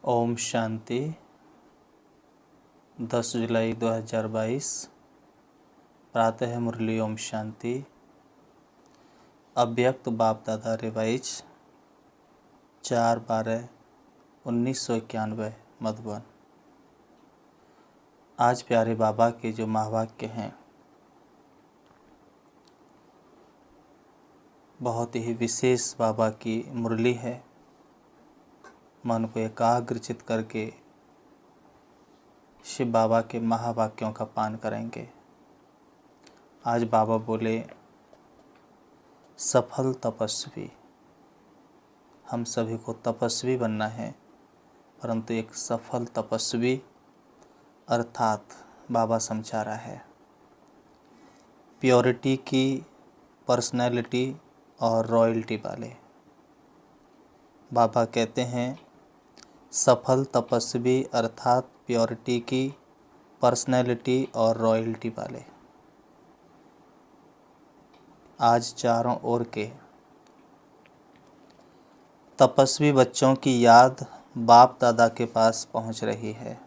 ओम शांति। 10 जुलाई 2022 प्रातः मुरली। ओम शांति। अव्यक्त बाप दादा रिवाइज 4/12/1991 मधुबन। आज प्यारे बाबा के जो महावाक्य हैं बहुत ही विशेष बाबा की मुरली है। मन को एकाग्रचित करके शिव बाबा के महावाक्यों का पान करेंगे। आज बाबा बोले, सफल तपस्वी। हम सभी को तपस्वी बनना है, परंतु एक सफल तपस्वी अर्थात बाबा समझा रहा है प्योरिटी की, पर्सनैलिटी और रॉयल्टी वाले। बाबा कहते हैं सफल तपस्वी अर्थात प्योरिटी की, पर्सनैलिटी और रॉयल्टी वाले। आज चारों ओर के तपस्वी बच्चों की याद बाप दादा के पास पहुंच रही है।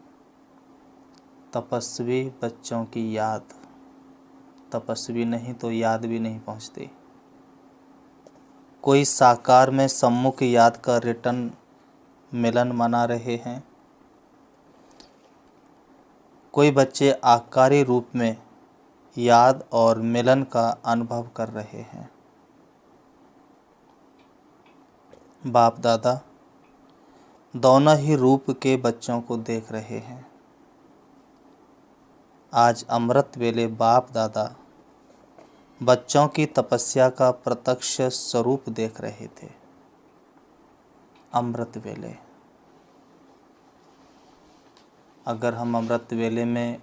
तपस्वी बच्चों की याद, तपस्वी नहीं तो याद भी नहीं पहुंचती। कोई साकार में सम्मुख याद का रिटर्न मिलन मना रहे हैं, कोई बच्चे आकारी रूप में याद और मिलन का अनुभव कर रहे हैं। बाप दादा दोनों ही रूप के बच्चों को देख रहे हैं। आज अमृत वेले बाप दादा बच्चों की तपस्या का प्रत्यक्ष स्वरूप देख रहे थे। अमृत वेले, अगर हम अमृत वेले में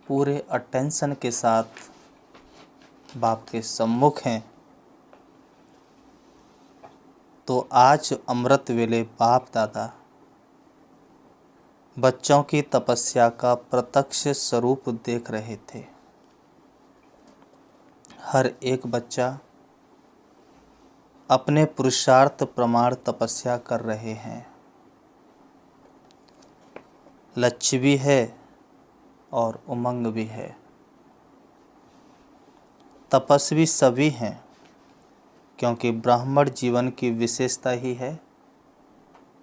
पूरे अटेंशन के साथ बाप के सम्मुख हैं, तो आज अमृत वेले बाप दादा बच्चों की तपस्या का प्रत्यक्ष स्वरूप देख रहे थे। हर एक बच्चा अपने पुरुषार्थ प्रमाण तपस्या कर रहे हैं। लक्ष्य भी है और उमंग भी है। तपस्वी सभी हैं, क्योंकि ब्राह्मण जीवन की विशेषता ही है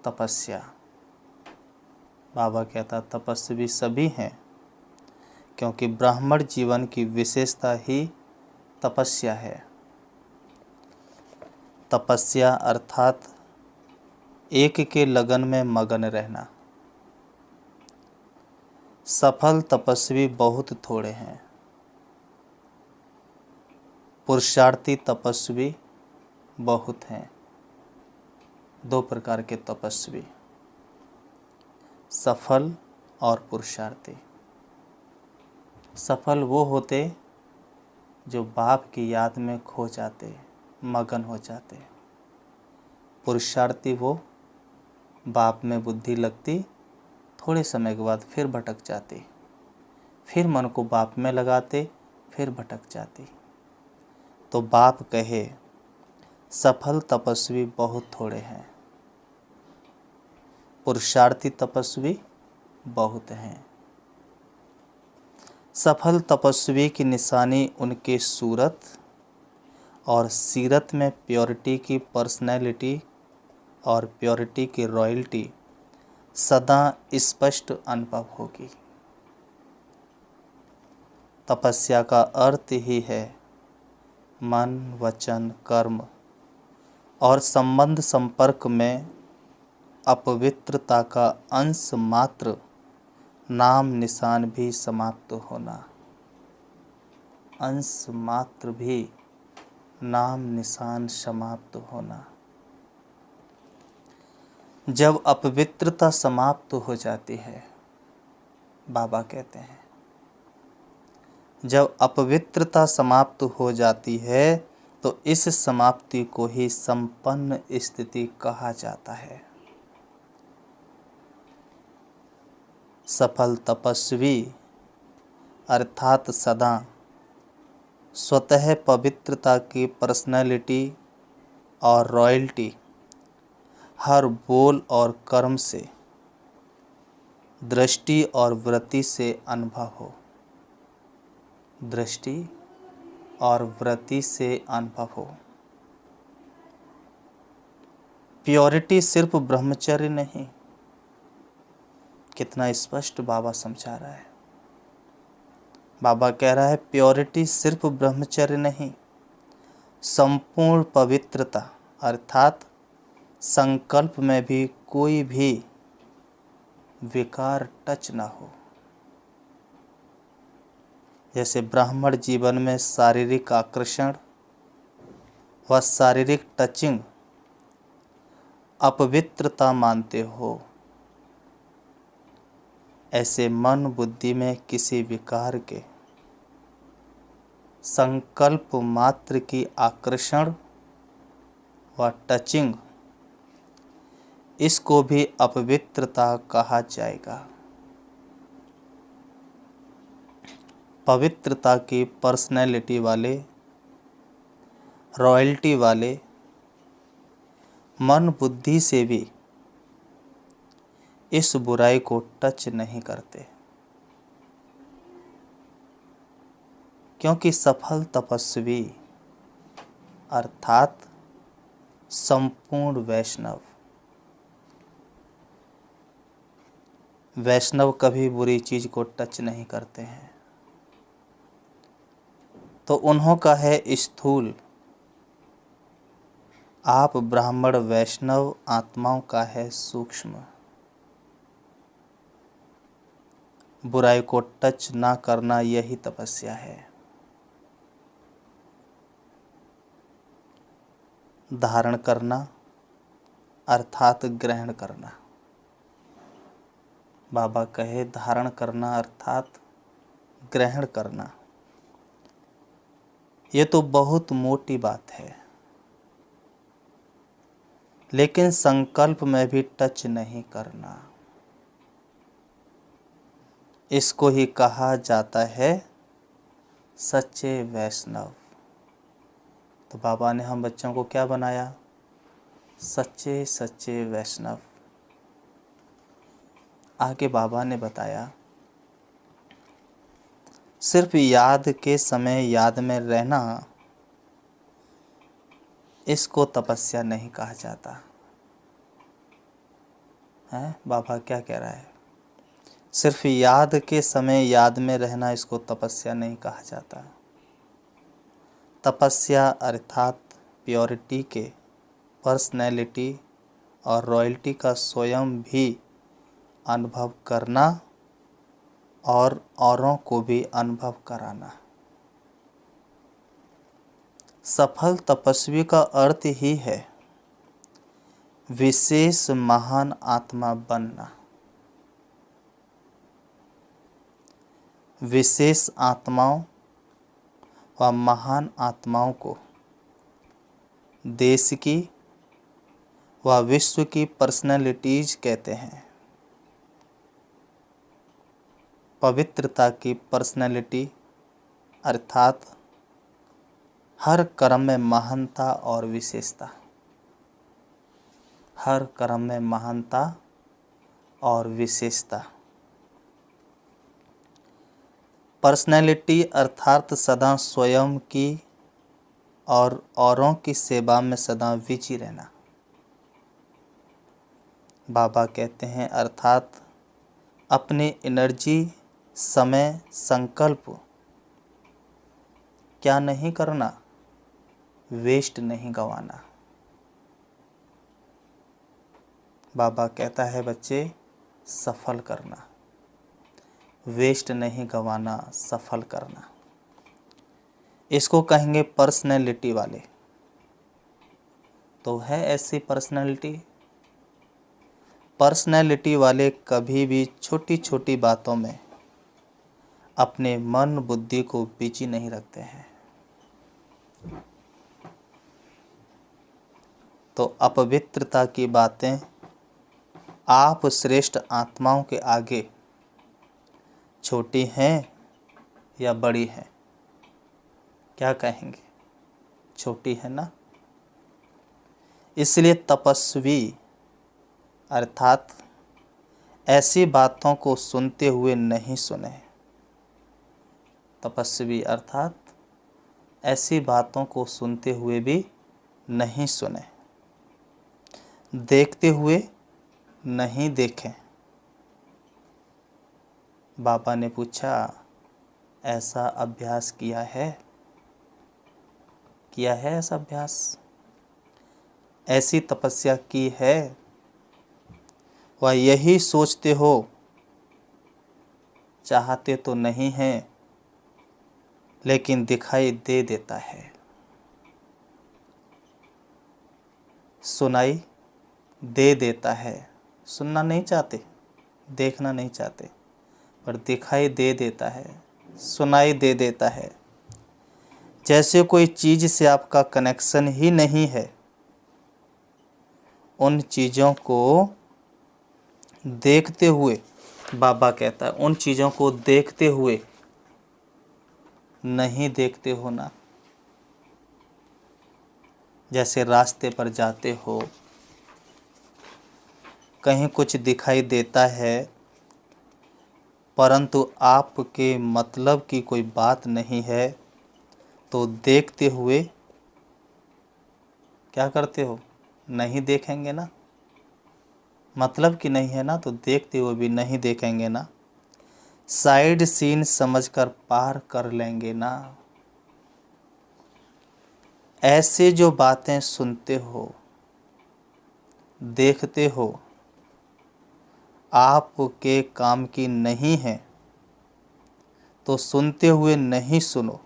तपस्या। बाबा कहता तपस्वी सभी हैं, क्योंकि ब्राह्मण जीवन की विशेषता ही तपस्या है। तपस्या अर्थात एक के लगन में मगन रहना। सफल तपस्वी बहुत थोड़े हैं। पुरुषार्थी तपस्वी बहुत हैं। दो प्रकार के तपस्वी, सफल और पुरुषार्थी। सफल वो होते जो बाप की याद में खो जाते, मगन हो जाते। पुरुषार्थी वो बाप में बुद्धि लगती, थोड़े समय के बाद फिर भटक जाती, फिर मन को बाप में लगाते, फिर भटक जाती। तो बाप कहे सफल तपस्वी बहुत थोड़े हैं, पुरुषार्थी तपस्वी बहुत हैं। सफल तपस्वी की निशानी उनके सूरत और सीरत में प्योरिटी की पर्सनैलिटी और प्योरिटी की रॉयल्टी सदा स्पष्ट अनुभव होगी। तपस्या का अर्थ ही है मन, वचन, कर्म और संबंध संपर्क में अपवित्रता का अंश मात्र नाम निशान भी समाप्त होना। अंश मात्र भी नाम निशान समाप्त होना। जब अपवित्रता समाप्त हो जाती है, बाबा कहते हैं जब अपवित्रता समाप्त हो जाती है, तो इस समाप्ति को ही संपन्न स्थिति कहा जाता है। सफल तपस्वी अर्थात सदा स्वतः पवित्रता की पर्सनैलिटी और रॉयल्टी हर बोल और कर्म से, दृष्टि और वृत्ति से अनुभव हो। दृष्टि और वृत्ति से अनुभव हो। प्योरिटी सिर्फ ब्रह्मचर्य नहीं। कितना स्पष्ट बाबा समझा रहा है। बाबा कह रहा है प्योरिटी सिर्फ ब्रह्मचर्य नहीं, संपूर्ण पवित्रता अर्थात संकल्प में भी कोई भी विकार टच ना हो। जैसे ब्राह्मण जीवन में शारीरिक आकर्षण व शारीरिक टचिंग अपवित्रता मानते हो, ऐसे मन बुद्धि में किसी विकार के संकल्प मात्र की आकर्षण व टचिंग, इसको भी अपवित्रता कहा जाएगा। पवित्रता की पर्सनैलिटी वाले, रॉयल्टी वाले मन बुद्धि से भी इस बुराई को टच नहीं करते, क्योंकि सफल तपस्वी अर्थात संपूर्ण वैष्णव कभी बुरी चीज को टच नहीं करते हैं। तो उन्हों का है स्थूल, आप ब्राह्मण वैष्णव आत्माओं का है सूक्ष्म। बुराई को टच ना करना यही तपस्या है। धारण करना अर्थात ग्रहण करना। बाबा कहे धारण करना अर्थात ग्रहण करना। ये तो बहुत मोटी बात है, लेकिन संकल्प में भी टच नहीं करना, इसको ही कहा जाता है सच्चे वैष्णव। तो बाबा ने हम बच्चों को क्या बनाया? सच्चे सच्चे वैष्णव। आगे बाबा ने बताया सिर्फ याद के समय याद में रहना, इसको तपस्या नहीं कहा जाता है। बाबा क्या कह रहा है? सिर्फ याद के समय याद में रहना, इसको तपस्या नहीं कहा जाता। तपस्या अर्थात प्योरिटी के, पर्सनैलिटी और रॉयल्टी का स्वयं भी अनुभव करना और औरों को भी अनुभव कराना। सफल तपस्वी का अर्थ ही है विशेष महान आत्मा बनना। विशेष आत्माओं व महान आत्माओं को देश की व विश्व की पर्सनैलिटीज कहते हैं। पवित्रता की पर्सनैलिटी अर्थात हर कर्म में महानता और विशेषता। हर कर्म में महानता और विशेषता। पर्सनैलिटी अर्थात सदा स्वयं की और औरों की सेवा में सदा विचि रहना। बाबा कहते हैं अर्थात अपनी एनर्जी, समय, संकल्प क्या नहीं करना? वेस्ट नहीं गंवाना। बाबा कहता है बच्चे सफल करना, वेस्ट नहीं गंवाना, सफल करना। इसको कहेंगे पर्सनैलिटी वाले। तो है ऐसी पर्सनैलिटी वाले कभी भी छोटी छोटी बातों में अपने मन बुद्धि को बिजी नहीं रखते हैं। तो अपवित्रता की बातें आप श्रेष्ठ आत्माओं के आगे छोटी हैं या बड़ी हैं? क्या कहेंगे? छोटी है ना। इसलिए तपस्वी अर्थात ऐसी बातों को सुनते हुए नहीं सुने। तपस्वी अर्थात ऐसी बातों को सुनते हुए भी नहीं सुने, देखते हुए नहीं देखें। बाबा ने पूछा, ऐसा अभ्यास किया है? किया है ऐसा अभ्यास? ऐसी तपस्या की है? वह यही सोचते हो, चाहते तो नहीं हैं लेकिन दिखाई दे देता है, सुनाई दे देता है। सुनना नहीं चाहते, देखना नहीं चाहते, पर दिखाई दे देता है, सुनाई दे देता है। जैसे कोई चीज़ से आपका कनेक्शन ही नहीं है। उन चीज़ों को देखते हुए, बाबा कहता है, उन चीज़ों को देखते हुए नहीं देखते हो ना। जैसे रास्ते पर जाते हो, कहीं कुछ दिखाई देता है परंतु आपके मतलब की कोई बात नहीं है, तो देखते हुए क्या करते हो? नहीं देखेंगे ना। मतलब कि नहीं है ना, तो देखते हुए भी नहीं देखेंगे ना। साइड सीन समझकर पार कर लेंगे ना। ऐसे जो बातें सुनते हो, देखते हो, आपके काम की नहीं है, तो सुनते हुए नहीं सुनो,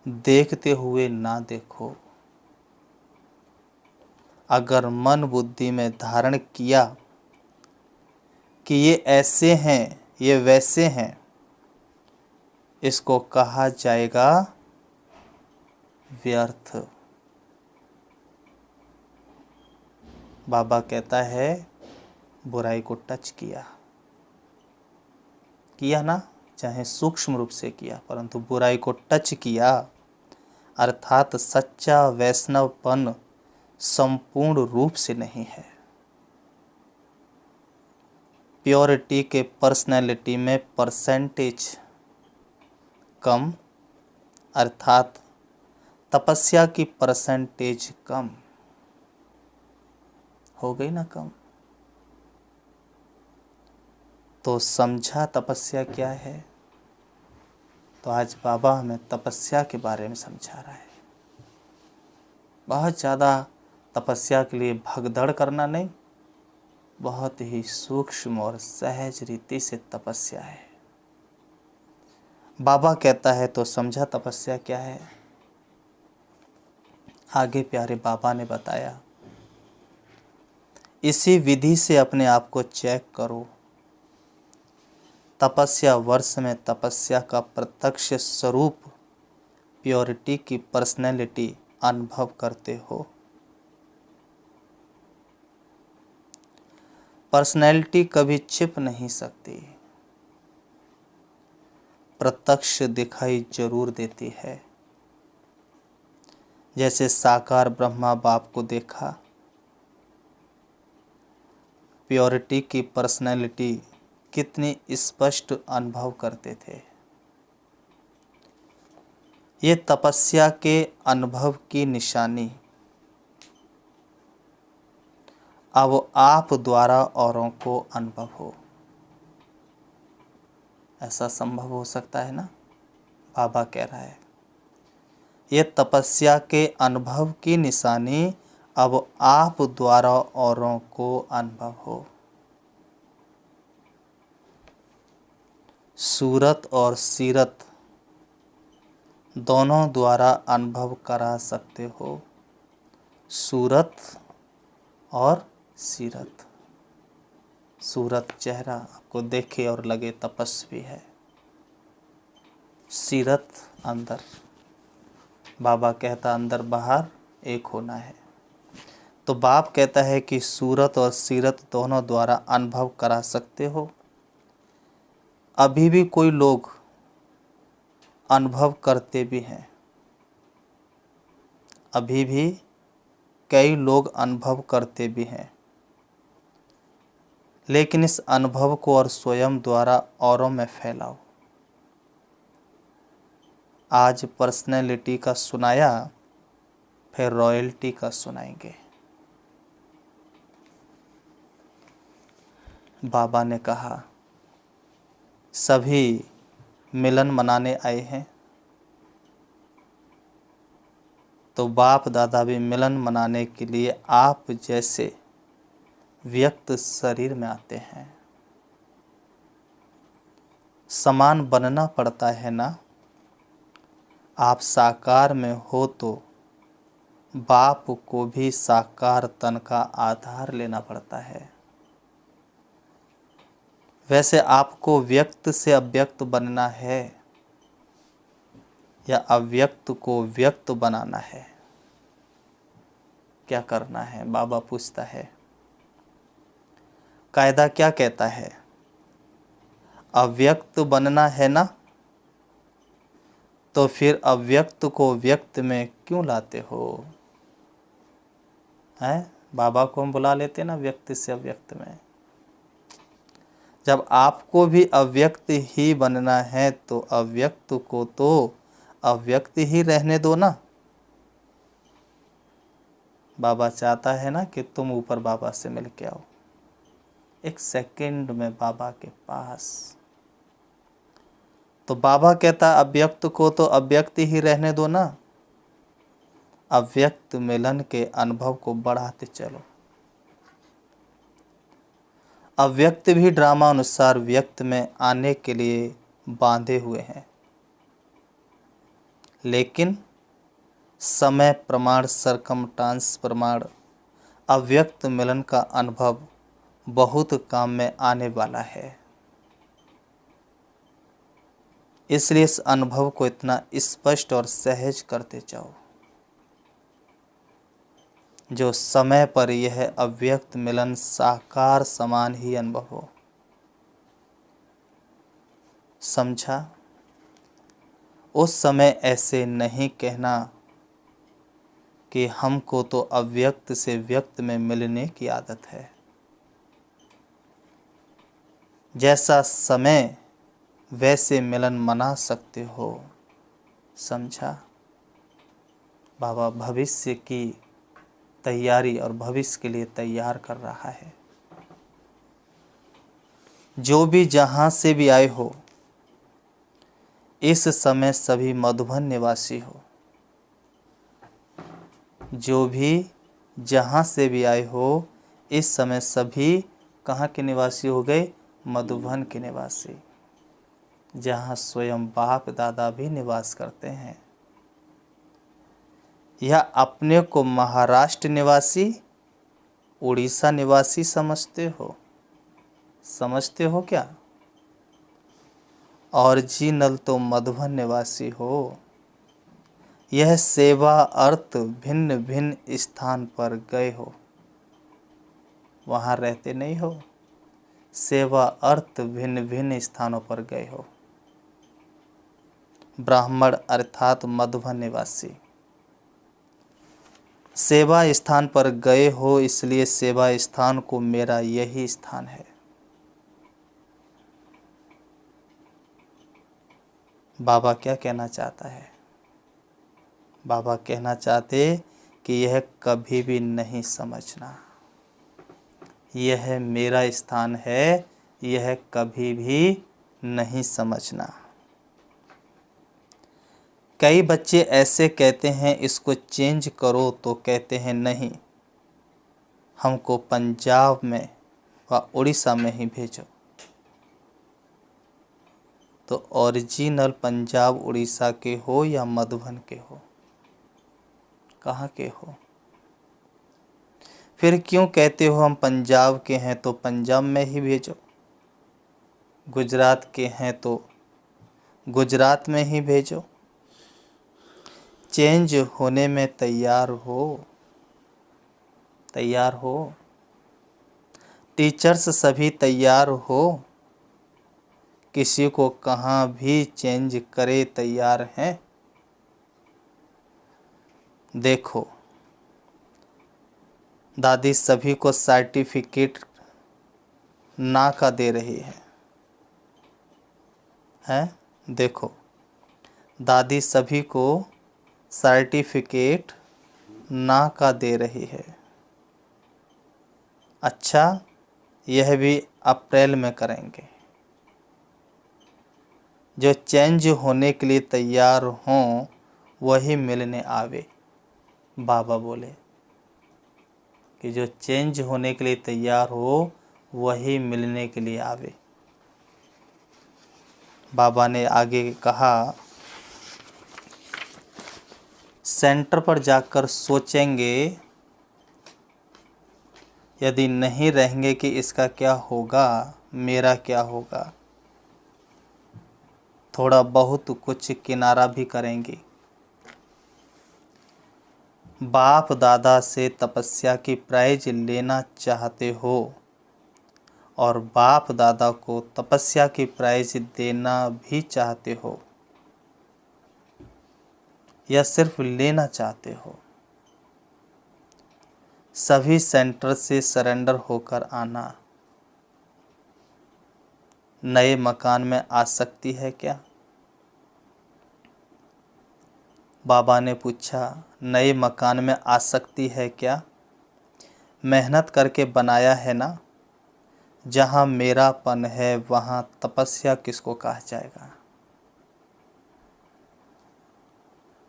देखते हुए ना देखो। अगर मन बुद्धि में धारण किया कि ये ऐसे हैं, ये वैसे हैं, इसको कहा जाएगा व्यर्थ। बाबा कहता है, बुराई को टच किया ना, चाहे सूक्ष्म रूप से किया, परंतु बुराई को टच किया, अर्थात सच्चा वैष्णवपन संपूर्ण रूप से नहीं है। प्योरिटी के पर्सनैलिटी में परसेंटेज कम, अर्थात तपस्या की परसेंटेज कम हो गई ना, कम। तो समझा तपस्या क्या है? तो आज बाबा हमें तपस्या के बारे में समझा रहा है। बहुत ज़्यादा तपस्या के लिए भगदड़ करना नहीं, बहुत ही सूक्ष्म और सहज रीति से तपस्या है। बाबा कहता है तो समझा तपस्या क्या है। आगे प्यारे बाबा ने बताया, इसी विधि से अपने आप को चेक करो। तपस्या वर्ष में तपस्या का प्रत्यक्ष स्वरूप प्योरिटी की पर्सनैलिटी अनुभव करते हो। पर्सनैलिटी कभी छिप नहीं सकती, प्रत्यक्ष दिखाई जरूर देती है। जैसे साकार ब्रह्मा बाप को देखा, प्योरिटी की पर्सनैलिटी कितनी स्पष्ट अनुभव करते थे। ये तपस्या के अनुभव की निशानी अब आप द्वारा औरों को अनुभव हो। ऐसा संभव हो सकता है ना? बाबा कह रहा है, ये तपस्या के अनुभव की निशानी अब आप द्वारा औरों को अनुभव हो। सूरत और सीरत दोनों द्वारा अनुभव करा सकते हो। सूरत और सीरत। सूरत चेहरा आपको देखे और लगे तपस्वी है, सीरत अंदर। बाबा कहता अंदर बाहर एक होना है। तो बाप कहता है कि सूरत और सीरत दोनों द्वारा अनुभव करा सकते हो। अभी भी कोई लोग अनुभव करते भी हैं, अभी भी कई लोग अनुभव करते भी हैं। लेकिन इस अनुभव को और स्वयं द्वारा औरों में फैलाओ। आज पर्सनैलिटी का सुनाया, फिर रॉयल्टी का सुनाएंगे। बाबा ने कहा सभी मिलन मनाने आए हैं, तो बाप दादा भी मिलन मनाने के लिए आप जैसे व्यक्त शरीर में आते हैं। समान बनना पड़ता है ना। आप साकार में हो तो बाप को भी साकार तन का आधार लेना पड़ता है। वैसे आपको व्यक्त से अव्यक्त बनना है या अव्यक्त को व्यक्त बनाना है? क्या करना है? बाबा पूछता है। कायदा क्या कहता है? अव्यक्त बनना है ना, तो फिर अव्यक्त को व्यक्त में क्यों लाते हो? हैं? बाबा को हम बुला लेते ना व्यक्त से अव्यक्त में। जब आपको भी अव्यक्त ही बनना है तो अव्यक्त को तो अव्यक्त ही रहने दो ना। बाबा चाहता है ना कि तुम ऊपर बाबा से मिल के आओ, एक सेकंड में बाबा के पास। तो बाबा कहता अव्यक्त को तो अव्यक्त ही रहने दो ना। अव्यक्त मिलन के अनुभव को बढ़ाते चलो। अव्यक्त भी ड्रामा अनुसार व्यक्त में आने के लिए बांधे हुए हैं, लेकिन समय प्रमाण, सरकमस्टांस प्रमाण, अव्यक्त मिलन का अनुभव बहुत काम में आने वाला है। इसलिए इस अनुभव को इतना स्पष्ट और सहज करते जाओ, जो समय पर यह अव्यक्त मिलन साकार समान ही अनुभव हो। समझा? उस समय ऐसे नहीं कहना कि हमको तो अव्यक्त से व्यक्त में मिलने की आदत है। जैसा समय वैसे मिलन मना सकते हो। समझा? बाबा भविष्य की तैयारी और भविष्य के लिए तैयार कर रहा है। जो भी जहाँ से भी आए हो, इस समय सभी मधुबन निवासी हो। जो भी जहाँ से भी आए हो, इस समय सभी कहाँ के निवासी हो गए? मधुबन के निवासी, जहाँ स्वयं बाप दादा भी निवास करते हैं। या अपने को महाराष्ट्र निवासी, उड़ीसा निवासी समझते हो? समझते हो क्या? ओरिजिनल तो मधुबन निवासी हो। यह सेवा अर्थ भिन्न भिन्न स्थान पर गए हो, वहाँ रहते नहीं हो। सेवा अर्थ भिन्न भिन्न स्थानों पर गए हो। ब्राह्मण अर्थात मधुबन निवासी, सेवा स्थान पर गए हो, इसलिए सेवा स्थान को मेरा यही स्थान है। बाबा क्या कहना चाहता है? बाबा कहना चाहते कि यह कभी भी नहीं समझना, यह मेरा स्थान है, यह कभी भी नहीं समझना। कई बच्चे ऐसे कहते हैं इसको चेंज करो, तो कहते हैं नहीं, हमको पंजाब में व उड़ीसा में ही भेजो। तो ओरिजिनल पंजाब उड़ीसा के हो या मधुबन के हो? कहाँ के हो? फिर क्यों कहते हो हम पंजाब के हैं तो पंजाब में ही भेजो, गुजरात के हैं तो गुजरात में ही भेजो? चेंज होने में तैयार हो, तैयार हो। टीचर्स सभी तैयार हो, किसी को कहाँ भी चेंज करे तैयार हैं। देखो, दादी सभी को सर्टिफिकेट ना का दे रही है? देखो, दादी सभी को सर्टिफिकेट ना का दे रही है। अच्छा, यह भी अप्रैल में करेंगे। जो चेंज होने के लिए तैयार हों वही मिलने आवे। बाबा बोले कि जो चेंज होने के लिए तैयार हो वही मिलने के लिए आवे। बाबा ने आगे कहा, सेंटर पर जाकर सोचेंगे, यदि नहीं रहेंगे कि इसका क्या होगा, मेरा क्या होगा। थोड़ा बहुत कुछ किनारा भी करेंगे। बाप दादा से तपस्या की प्राइज लेना चाहते हो और बाप दादा को तपस्या की प्राइज देना भी चाहते हो या सिर्फ लेना चाहते हो? सभी सेंटर से सरेंडर होकर आना। नए मकान में आसक्ति है क्या? बाबा ने पूछा, नए मकान में आसक्ति है क्या? मेहनत करके बनाया है ना। जहाँ मेरापन है वहाँ तपस्या किसको कहा जाएगा?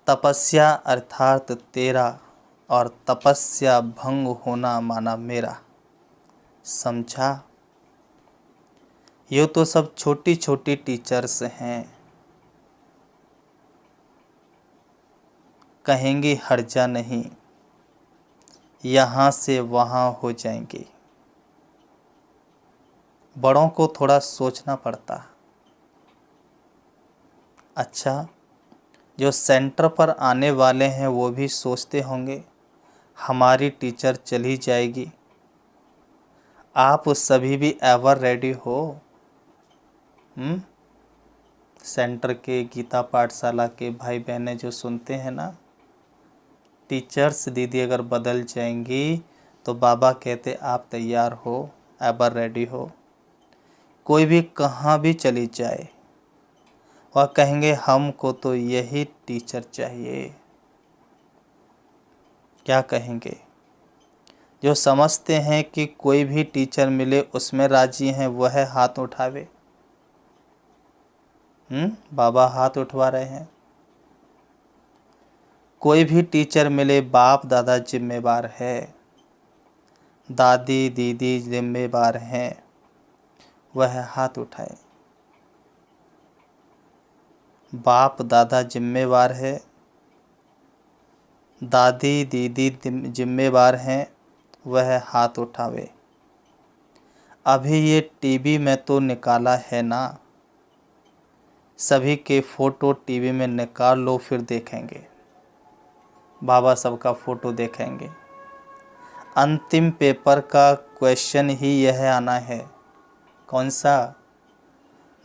तपस्या अर्थात तेरा और तपस्या भंग होना माना मेरा। समझा? ये तो सब छोटी छोटी टीचर्स हैं। कहेंगी हर्जा नहीं, यहाँ से वहाँ हो जाएंगे। बड़ों को थोड़ा सोचना पड़ता। अच्छा, जो सेंटर पर आने वाले हैं वो भी सोचते होंगे हमारी टीचर चली जाएगी। आप सभी भी एवर रेडी हो? सेंटर के गीता पाठशाला के भाई बहनें जो सुनते हैं ना, टीचर्स दीदी अगर बदल जाएंगी तो बाबा कहते आप तैयार हो, एवर रेडी हो। कोई भी कहाँ भी चली जाए और कहेंगे हमको तो यही टीचर चाहिए। क्या कहेंगे? जो समझते हैं कि कोई भी टीचर मिले उसमें राजी हैं वह हाथ उठावे। बाबा हाथ उठवा रहे हैं। कोई भी टीचर मिले, बाप दादा जिम्मेवार है, दादी दीदी जिम्मेवार हैं, वह हाथ उठाए। बाप दादा जिम्मेवार है, दादी दीदी जिम्मेवार हैं, वह हाथ उठावे। अभी ये टीवी में तो निकाला है ना, सभी के फ़ोटो टीवी में निकाल लो फिर देखेंगे। बाबा सबका फ़ोटो देखेंगे। अंतिम पेपर का क्वेश्चन ही यह आना है। कौन सा?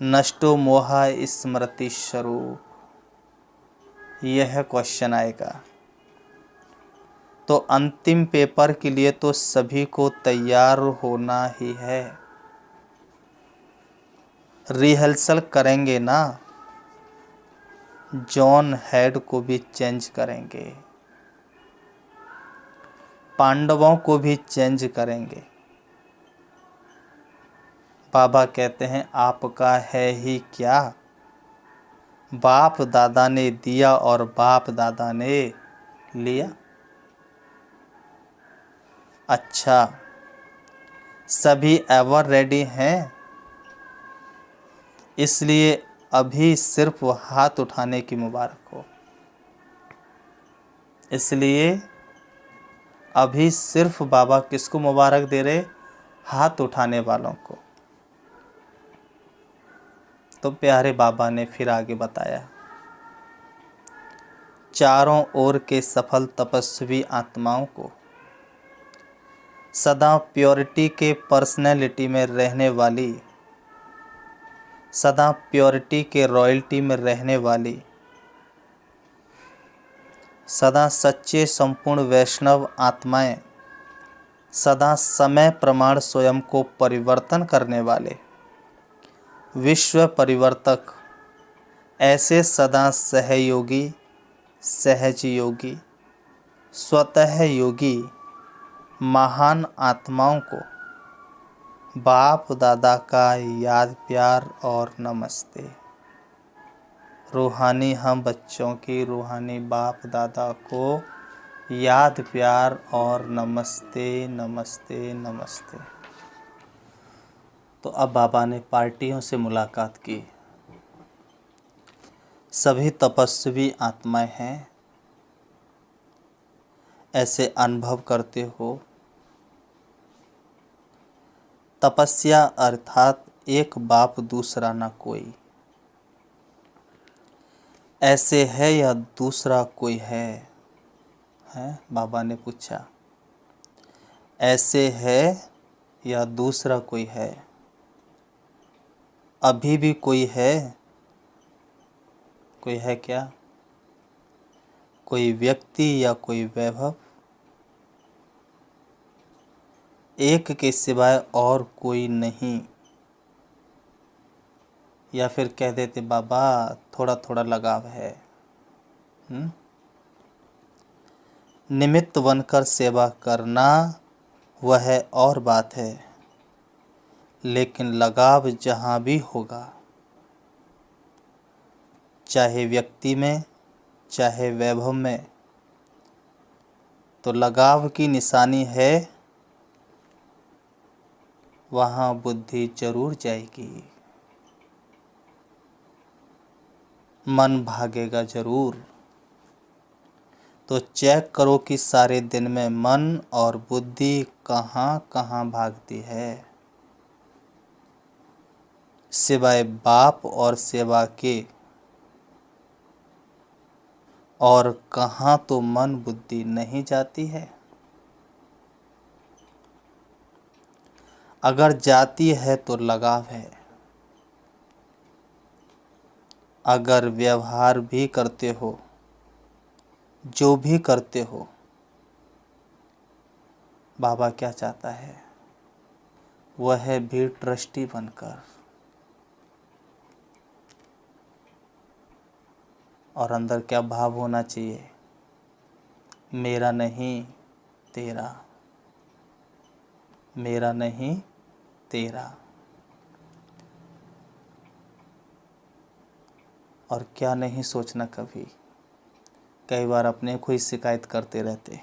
नष्टो मोहा स्मृति स्वरूप, यह क्वेश्चन आएगा। तो अंतिम पेपर के लिए तो सभी को तैयार होना ही है। रिहर्सल करेंगे ना, जॉन हेड को भी चेंज करेंगे, पांडवों को भी चेंज करेंगे। बाबा कहते हैं आपका है ही क्या, बाप दादा ने दिया और बाप दादा ने लिया। अच्छा, सभी एवर रेडी हैं, इसलिए अभी सिर्फ हाथ उठाने की मुबारक हो। इसलिए अभी सिर्फ बाबा किसको मुबारक दे रहे? हाथ उठाने वालों को। तो प्यारे बाबा ने फिर आगे बताया, चारों ओर के सफल तपस्वी आत्माओं को सदा प्योरिटी के पर्सनैलिटी में रहने वाली, सदा प्योरिटी के रॉयल्टी में रहने वाली, सदा सच्चे संपूर्ण वैष्णव आत्माएं सदा समय प्रमाण स्वयं को परिवर्तन करने वाले विश्व परिवर्तक, ऐसे सदा सहयोगी, सहज योगी, स्वतः योगी महान आत्माओं को बाप दादा का याद प्यार और नमस्ते। रूहानी हम बच्चों की रूहानी बाप दादा को याद प्यार और नमस्ते नमस्ते नमस्ते। तो अब बाबा ने पार्टियों से मुलाकात की। सभी तपस्वी आत्माएं हैं, ऐसे अनुभव करते हो। तपस्या अर्थात एक बाप दूसरा ना कोई, ऐसे है या दूसरा कोई है? बाबा ने पूछा, ऐसे है या दूसरा कोई है? अभी भी कोई है? कोई है क्या? कोई व्यक्ति या कोई वैभव? एक के सिवाय और कोई नहीं। या फिर कह देते बाबा थोड़ा थोड़ा लगाव है। निमित्त बनकर सेवा करना वह और बात है, लेकिन लगाव जहाँ भी होगा, चाहे व्यक्ति में चाहे वैभव में, तो लगाव की निशानी है, वहाँ बुद्धि जरूर जाएगी, मन भागेगा जरूर। तो चेक करो कि सारे दिन में मन और बुद्धि कहाँ कहाँ भागती है, सिवाय बाप और सेवा के। और कहाँ तो मन बुद्धि नहीं जाती है। अगर जाती है तो लगाव है। अगर व्यवहार भी करते हो, जो भी करते हो, बाबा क्या चाहता है? वह भी ट्रस्टी बनकर, और अंदर क्या भाव होना चाहिए? मेरा नहीं तेरा, मेरा नहीं तेरा। और क्या नहीं सोचना कभी। कई बार अपने को ही शिकायत करते रहते,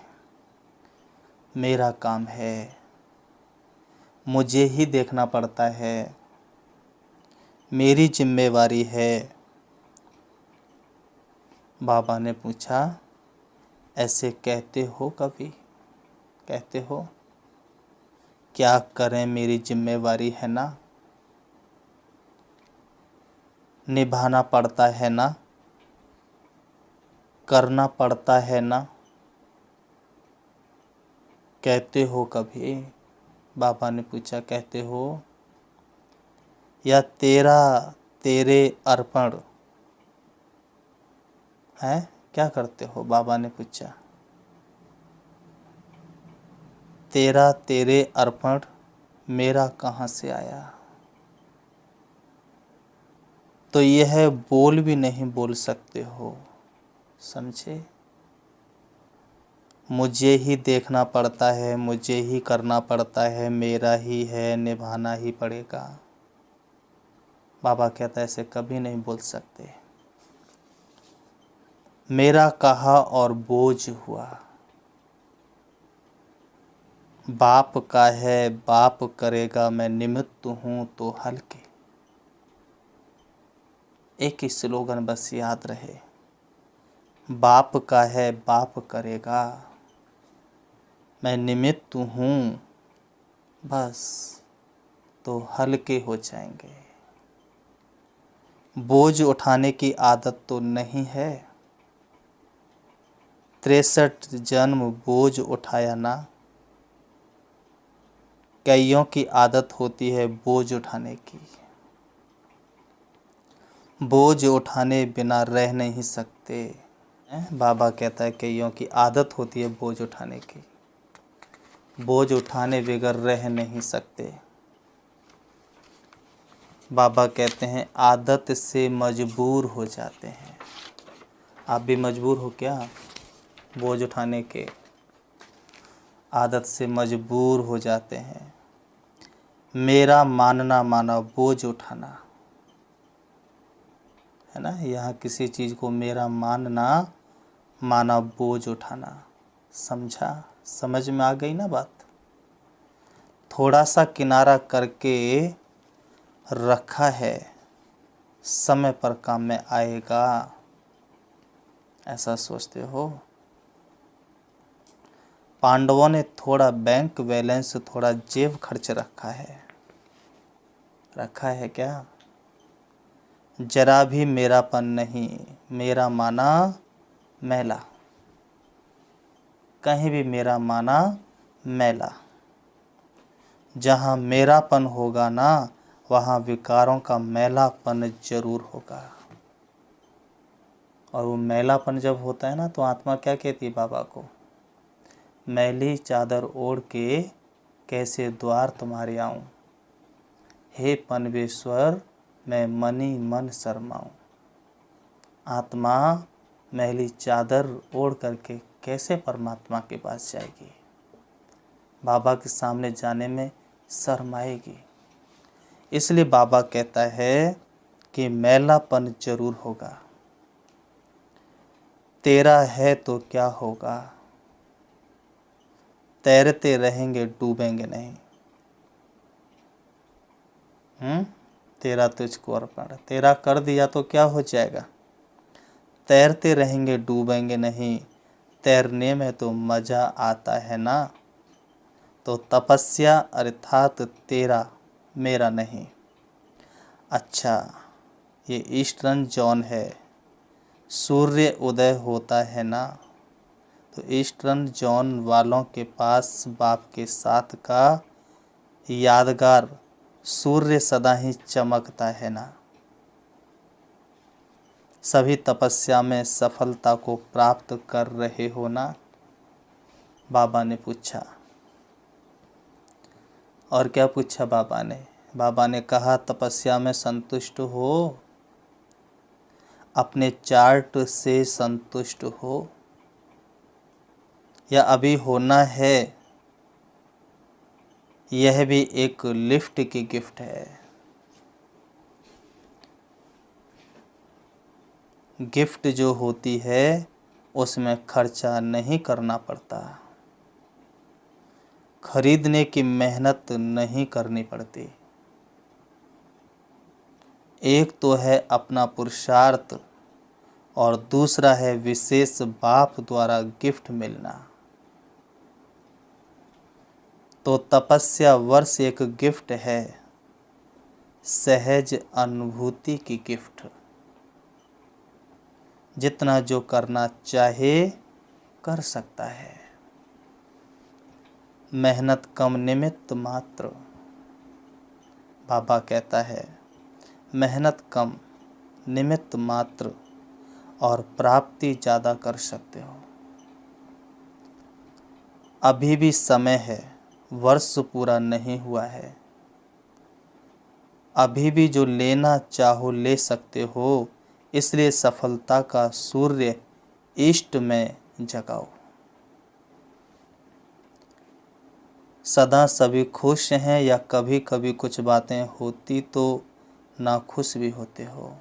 मेरा काम है, मुझे ही देखना पड़ता है, मेरी जिम्मेवारी है। बाबा ने पूछा, ऐसे कहते हो कभी? कहते हो क्या करें, मेरी जिम्मेवारी है ना, निभाना पड़ता है ना, करना पड़ता है ना, कहते हो कभी? बाबा ने पूछा, कहते हो? या तेरा तेरे अर्पण है? क्या करते हो? बाबा ने पूछा। तेरा तेरे अर्पण, मेरा कहाँ से आया? तो यह बोल भी नहीं बोल सकते हो, समझे? मुझे ही देखना पड़ता है, मुझे ही करना पड़ता है, मेरा ही है, निभाना ही पड़ेगा। बाबा कहता है ऐसे कभी नहीं बोल सकते। मेरा कहा और बोझ हुआ। बाप का है, बाप करेगा, मैं निमित्त हूँ तो हल्के। एक ही स्लोगन बस याद रहे, बाप का है, बाप करेगा, मैं निमित्त हूँ, बस तो हल्के हो जाएंगे। बोझ उठाने की आदत तो नहीं है। 63 जन्म बोझ उठाया ना। कईयों की आदत होती है बोझ उठाने की, बोझ उठाने बिना रह नहीं सकते। बाबा कहता है कईयों की आदत होती है बोझ उठाने की। बोझ उठाने बगैर रह नहीं सकते। बाबा कहते हैं आदत से मजबूर हो जाते हैं। आप भी मजबूर हो क्या बोझ उठाने के? आदत से मजबूर हो जाते हैं। मेरा मानना माना बोझ उठाना, है ना। यहाँ किसी चीज़ को मेरा मानना माना बोझ उठाना, समझा? समझ में आ गई ना बात? थोड़ा सा किनारा करके रखा है, समय पर काम में आएगा, ऐसा सोचते हो? पांडवों ने थोड़ा बैंक बैलेंस, थोड़ा जेब खर्च रखा है क्या? जरा भी मेरापन नहीं, मेरा माना मैला, कहीं भी मेरा माना मैला। जहाँ मेरापन होगा ना, वहाँ विकारों का मैलापन जरूर होगा। और वो मैलापन जब होता है ना, तो आत्मा क्या कहती है बाबा को? मैली चादर ओढ़ के कैसे द्वार तुम्हारे आऊं, हे पनवेश्वर मैं मनी मन शर्माऊं। आत्मा मैली चादर ओढ़ करके कैसे परमात्मा के पास जाएगी? बाबा के सामने जाने में शर्माएगी। इसलिए बाबा कहता है कि मैलापन जरूर होगा। तेरा है तो क्या होगा, तैरते रहेंगे डूबेंगे नहीं। तेरा तुझको अर्पण, तेरा कर दिया तो क्या हो जाएगा? तैरते रहेंगे डूबेंगे नहीं। तैरने में तो मज़ा आता है ना। तो तपस्या अर्थात तेरा, मेरा नहीं। अच्छा, ये ईस्टर्न जोन है, सूर्य उदय होता है ना, तो ईस्टर्न जोन वालों के पास बाप के साथ का यादगार सूर्य सदा ही चमकता है ना। सभी तपस्या में सफलता को प्राप्त कर रहे हो ना? बाबा ने पूछा। और क्या पूछा बाबा ने? बाबा ने कहा तपस्या में संतुष्ट हो, अपने चार्ट से संतुष्ट हो, या अभी होना है? यह भी एक लिफ्ट की गिफ्ट है। गिफ्ट जो होती है उसमें खर्चा नहीं करना पड़ता, खरीदने की मेहनत नहीं करनी पड़ती। एक तो है अपना पुरुषार्थ और दूसरा है विशेष बाप द्वारा गिफ्ट मिलना। तो तपस्या वर्ष एक गिफ्ट है, सहज अनुभूति की गिफ्ट। जितना जो करना चाहे कर सकता है। मेहनत कम निमित्त मात्र। बाबा कहता है मेहनत कम निमित्त मात्र और प्राप्ति ज़्यादा कर सकते हो। अभी भी समय है, वर्ष पूरा नहीं हुआ है। अभी भी जो लेना चाहो ले सकते हो। इसलिए सफलता का सूर्य ईस्ट में जगाओ। सदा सभी खुश हैं या कभी कभी कुछ बातें होती तो नाखुश भी होते हो?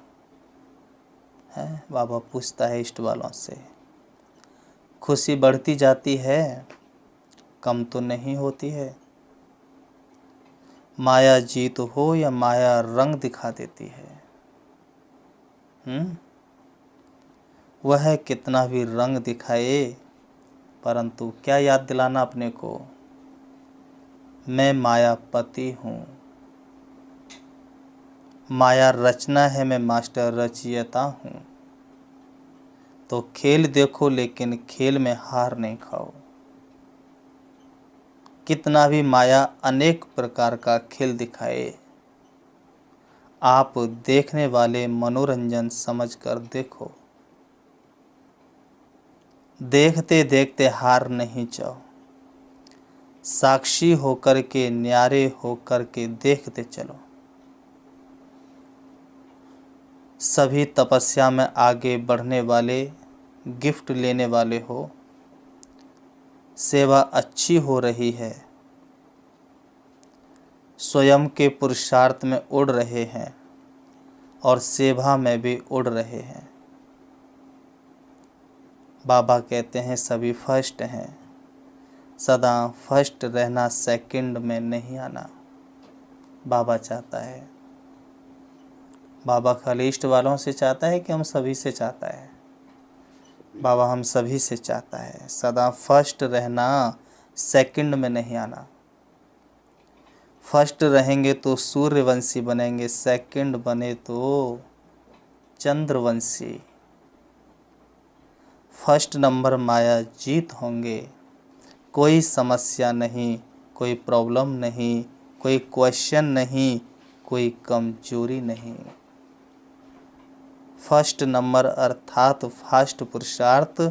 है बाबा पूछता है ईस्ट वालों से। खुशी बढ़ती जाती है, कम तो नहीं होती है। माया जीत हो या माया रंग दिखा देती है। वह कितना भी रंग दिखाए, परंतु क्या याद दिलाना अपने को? मैं मायापति हूँ। माया रचना है, मैं मास्टर रचयिता हूँ। तो खेल देखो लेकिन खेल में हार नहीं खाओ। कितना भी माया अनेक प्रकार का खेल दिखाए, आप देखने वाले मनोरंजन समझकर देखो। देखते देखते हार नहीं जाओ। साक्षी होकर के, न्यारे होकर के देखते चलो। सभी तपस्या में आगे बढ़ने वाले, गिफ्ट लेने वाले हो। सेवा अच्छी हो रही है, स्वयं के पुरुषार्थ में उड़ रहे हैं और सेवा में भी उड़ रहे हैं। बाबा कहते हैं सभी फर्स्ट हैं, सदा फर्स्ट रहना, सेकंड में नहीं आना। बाबा चाहता है, बाबा खाली इष्ट वालों से चाहता है कि हम सभी से चाहता है? बाबा हम सभी से चाहता है सदा फर्स्ट रहना, सेकंड में नहीं आना। फर्स्ट रहेंगे तो सूर्यवंशी बनेंगे, सेकंड बने तो चंद्रवंशी। फर्स्ट नंबर माया जीत होंगे, कोई समस्या नहीं, कोई प्रॉब्लम नहीं, कोई क्वेश्चन नहीं, कोई कमजोरी नहीं। फर्स्ट नंबर अर्थात फास्ट पुरुषार्थ,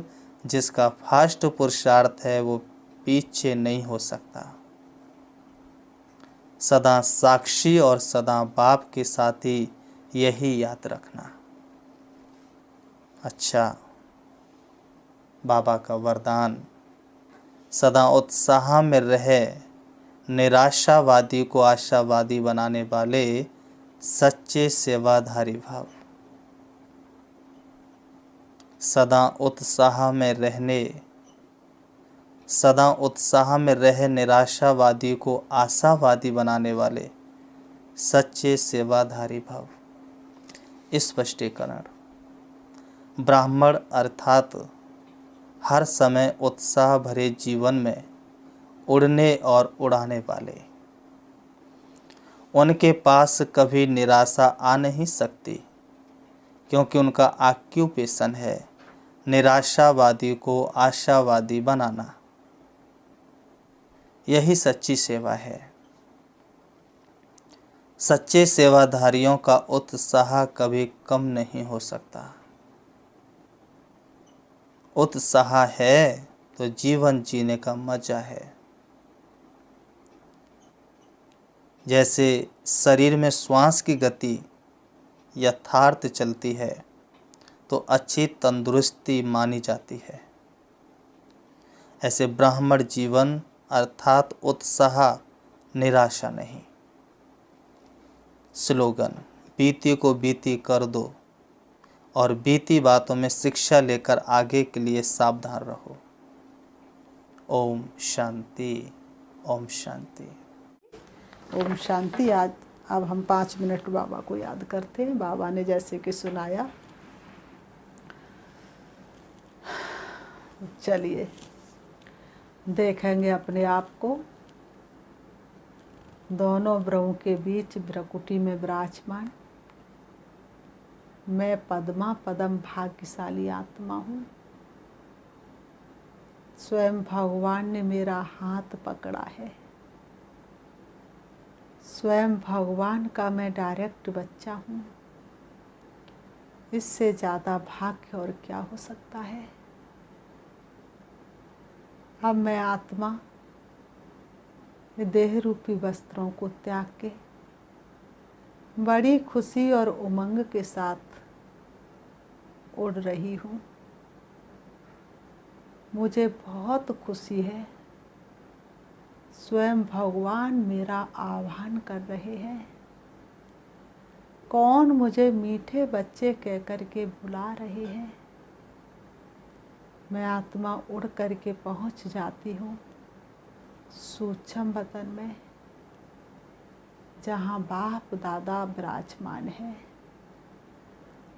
जिसका फास्ट पुरुषार्थ है वो पीछे नहीं हो सकता। सदा साक्षी और सदा बाप के साथी, यही याद रखना। अच्छा, बाबा का वरदान, सदा उत्साह में रहे, निराशावादी को आशावादी बनाने वाले सच्चे सेवाधारी भाव। सदा उत्साह में रहने, सदा उत्साह में रहे निराशावादी को आशावादी बनाने वाले सच्चे सेवाधारी भाव। स्पष्टीकरण, ब्राह्मण अर्थात हर समय उत्साह भरे जीवन में उड़ने और उड़ाने वाले। उनके पास कभी निराशा आ नहीं सकती, क्योंकि उनका ऑक्यूपेशन है निराशावादी को आशावादी बनाना। यही सच्ची सेवा है। सच्चे सेवाधारियों का उत्साह कभी कम नहीं हो सकता। उत्साह है तो जीवन जीने का मजा है। जैसे शरीर में श्वास की गति यथार्थ चलती है तो अच्छी तंदुरुस्ती मानी जाती है, ऐसे ब्राह्मण जीवन अर्थात उत्साह, निराशा नहीं। स्लोगन, बीती को बीती कर दो और बीती बातों में शिक्षा लेकर आगे के लिए सावधान रहो। ओम शांति, ओम शांति, ओम शांति। आज अब हम 5 मिनट बाबा को याद करते हैं। बाबा ने जैसे कि सुनाया, चलिए देखेंगे अपने आप को दोनों ब्रह्मों के बीच भ्रकुटी में विराजमान। मैं पद्मा पदम भाग्यशाली आत्मा हूँ। स्वयं भगवान ने मेरा हाथ पकड़ा है। स्वयं भगवान का मैं डायरेक्ट बच्चा हूँ। इससे ज़्यादा भाग्य और क्या हो सकता है। अब मैं आत्मा देह रूपी वस्त्रों को त्याग के बड़ी खुशी और उमंग के साथ उड़ रही हूँ। मुझे बहुत खुशी है। स्वयं भगवान मेरा आह्वान कर रहे हैं। कौन मुझे मीठे बच्चे कह कर के बुला रहे हैं। मैं आत्मा उड़ कर के पहुँच जाती हूँ सूक्ष्म वतन में, जहाँ बाप दादा विराजमान है।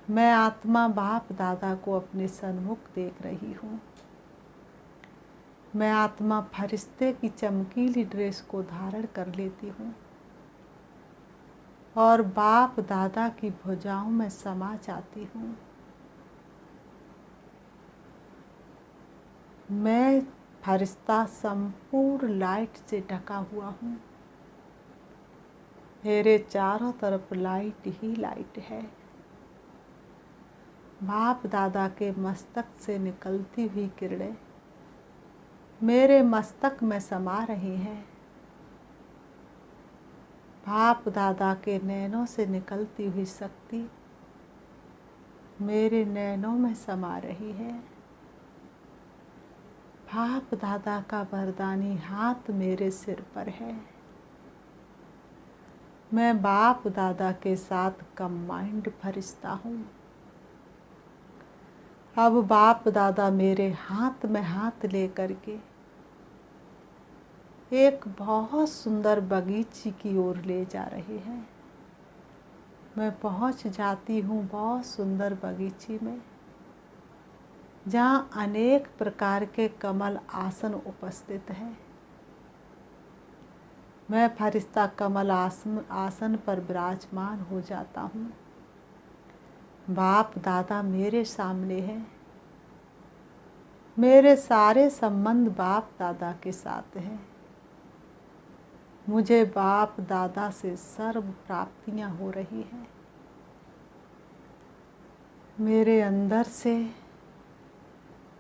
मैं आत्मा बाप दादा को अपने सन्मुख देख रही हूँ। मैं आत्मा फरिश्ते की चमकीली ड्रेस को धारण कर लेती हूँ और बाप दादा की भुजाओं में समा जाती हूँ। मैं फरिश्ता संपूर्ण लाइट से ढका हुआ हूँ। मेरे चारों तरफ लाइट ही लाइट है। बाप दादा के मस्तक से निकलती हुई किरणें मेरे मस्तक में समा रही हैं। बाप दादा के नैनों से निकलती हुई शक्ति मेरे नैनों में समा रही है। बाप दादा का वरदानी हाथ मेरे सिर पर है। मैं बाप दादा के साथ कंबाइंड फरिश्ता हूँ। अब बाप दादा मेरे हाथ में हाथ लेकर के एक बहुत सुंदर बगीचे की ओर ले जा रहे हैं। मैं पहुंच जाती हूँ बहुत सुंदर बगीचे में, जहाँ अनेक प्रकार के कमल आसन उपस्थित हैं। मैं फरिश्ता कमल आसन पर विराजमान हो जाता हूँ। बाप दादा मेरे सामने हैं। मेरे सारे संबंध बाप दादा के साथ हैं। मुझे बाप दादा से सर्व प्राप्तियाँ हो रही हैं। मेरे अंदर से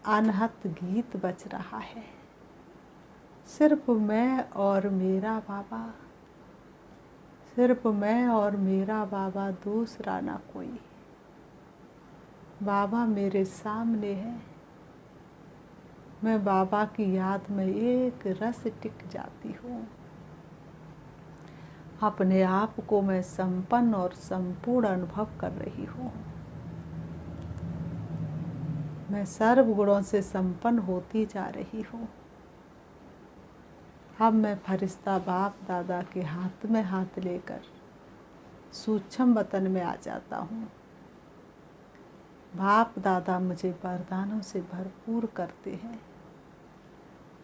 अनहद गीत बज रहा है। सिर्फ मैं और मेरा बाबा, सिर्फ मैं और मेरा बाबा, दूसरा ना कोई। बाबा मेरे सामने है। मैं बाबा की याद में एक रस टिक जाती हूँ। अपने आप को मैं संपन्न और संपूर्ण अनुभव कर रही हूँ। मैं सर्व गुणों से संपन्न होती जा रही हूँ। अब मैं फरिश्ता बाप दादा के हाथ में हाथ लेकर सूक्ष्म वतन में आ जाता हूँ। बाप दादा मुझे वरदानों से भरपूर करते हैं।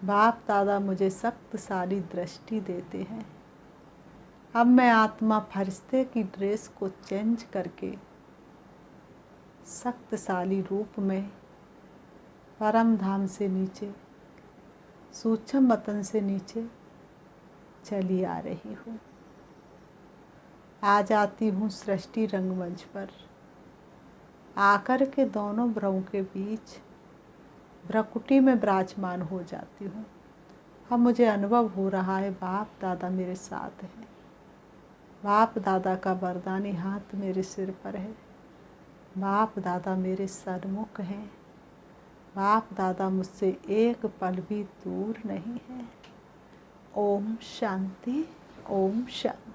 बाप दादा मुझे शक्तिशाली दृष्टि देते हैं। अब मैं आत्मा फरिश्ते की ड्रेस को चेंज करके शक्तिशाली रूप में परम धाम से नीचे, सूक्ष्म वतन से नीचे चली आ रही हूँ। आ जाती हूँ सृष्टि रंगमंच पर। आकर के दोनों भ्रमों के बीच भ्रकुटी में विराजमान हो जाती हूँ। अब मुझे अनुभव हो रहा है बाप दादा मेरे साथ हैं। बाप दादा का वरदानी हाथ मेरे सिर पर है। बाप दादा मेरे सन्मुख हैं। बाप दादा मुझसे एक पल भी दूर नहीं है। ओम शांति, ओम शांति।